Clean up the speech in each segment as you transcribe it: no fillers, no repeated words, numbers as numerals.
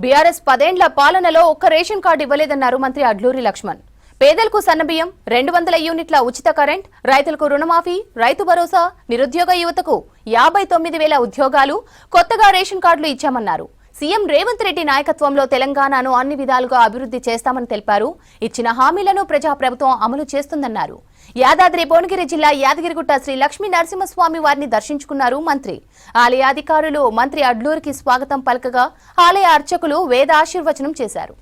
BRS 10 ఏళ్ల పాలనలో ఒక్క రేషన్ కార్డు ఇవ్వలేదన్నారు మంత్రి అడ్లూరి లక్ష్మణ్. పేదలకు సన్నబియ్యం, 200 యూనిట్ల ఉచిత కరెంట్, రైతులకు రుణమాఫీ, రైతు భరోసా, నిరుద్యోగ యువతకు 59,000 ఉద్యోగాలు, కొత్తగా రేషన్ కార్డులు ఇచ్చామన్నారు. సీఎం రేవంత్ రెడ్డి నాయకత్వంలో తెలంగాణను అన్ని విధాలుగా అభివృద్ధి చేస్తామని తెలిపారు. ఇచ్చిన హామీలను ప్రజాప్రభుత్వం అమలు చేస్తుందన్నారు. యాదాద్రి భువనగిరి జిల్లా యాదగిరిగుట్ట శ్రీ లక్ష్మీ నరసింహస్వామి వారిని దర్శించుకున్నారు మంత్రి. ఆలయ అధికారులు మంత్రి అడ్లూరికి స్వాగతం పలకగా ఆలయ అర్చకులు వేద ఆశీర్వచనం చేశారు.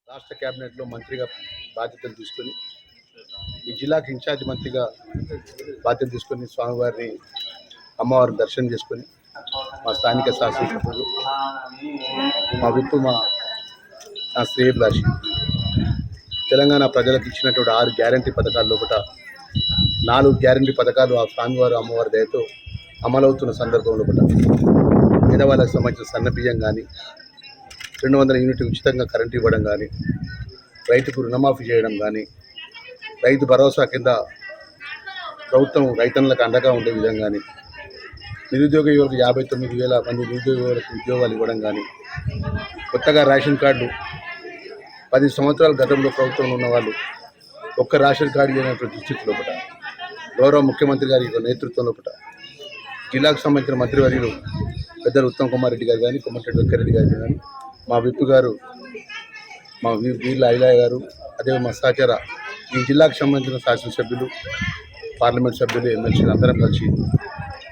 రాష్ట్ర కేబినెట్లో మంత్రిగా బాధ్యతలు తీసుకొని ఈ జిల్లాకి ఇన్ఛార్జ్ మంత్రిగా బాధ్యతలు తీసుకొని స్వామివారిని అమ్మవారిని దర్శనం చేసుకొని మా స్థానిక శాసనసభ్యులు మా విప్పు మా శ్రేయభిలాషి తెలంగాణ ప్రజలకు ఇచ్చినటువంటి 6 గ్యారంటీ పథకాల్లో ఒకట 4 గ్యారంటీ పథకాలు ఆ స్వామివారు అమ్మవారి దయతో అమలవుతున్న సందర్భంలో ఒకట పేదవాళ్ళకి సంబంధించిన సన్నబియ్యం కానీ 200 యూనిట్లు ఉచితంగా కరెంటు ఇవ్వడం కానీ, రైతుకు రుణమాఫీ చేయడం కానీ, రైతు భరోసా కింద ప్రభుత్వం రైతన్నులకు అండగా ఉండే విధంగానే నిరుద్యోగ యువతకు 59,000 మంది నిరుద్యోగ యువతకు ఉద్యోగాలు ఇవ్వడం కానీ, కొత్తగా రేషన్ కార్డు 10 సంవత్సరాల గతంలో ప్రభుత్వంలో ఉన్న వాళ్ళు ఒక్క రేషన్ కార్డు లేనటువంటి దుస్థితిలో ఒకట గౌరవ ముఖ్యమంత్రి గారి నేతృత్వంలో ఒకట జిల్లాకు సంబంధించిన మంత్రివర్యులు పెద్దలు ఉత్తమ్ కుమార్ రెడ్డి గారు కానీ, కొమ్మటిరెడ్డి వెంకరెడ్డి గారు కానీ, మా విప్పు గారు, మా వీర్ల ఐలయ్య గారు, అదే మా సహచర ఈ జిల్లాకు సంబంధించిన శాసనసభ్యులు, పార్లమెంట్ సభ్యులు, ఎమ్మెల్సీలు అందరం కలిసి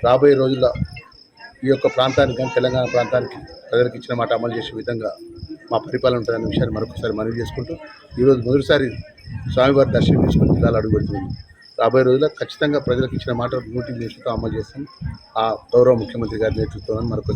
రాబోయే రోజుల్లో ఈ యొక్క ప్రాంతానికి కానీ తెలంగాణ ప్రాంతానికి ప్రజలకు ఇచ్చిన మాట అమలు చేసే విధంగా మా పరిపాలన ఉంటుందనే విషయాన్ని మరొకసారి మనవి చేసుకుంటూ ఈరోజు మొదటిసారి స్వామివారి దర్శనం చేసుకుని జిల్లాలో అడుగుపెడుతుంది. రాబోయే రోజుల్లో ఖచ్చితంగా ప్రజలకు ఇచ్చిన మాట 100% అమలు చేస్తాం. ఆ గౌరవ ముఖ్యమంత్రి గారి నేతృత్వం మరొక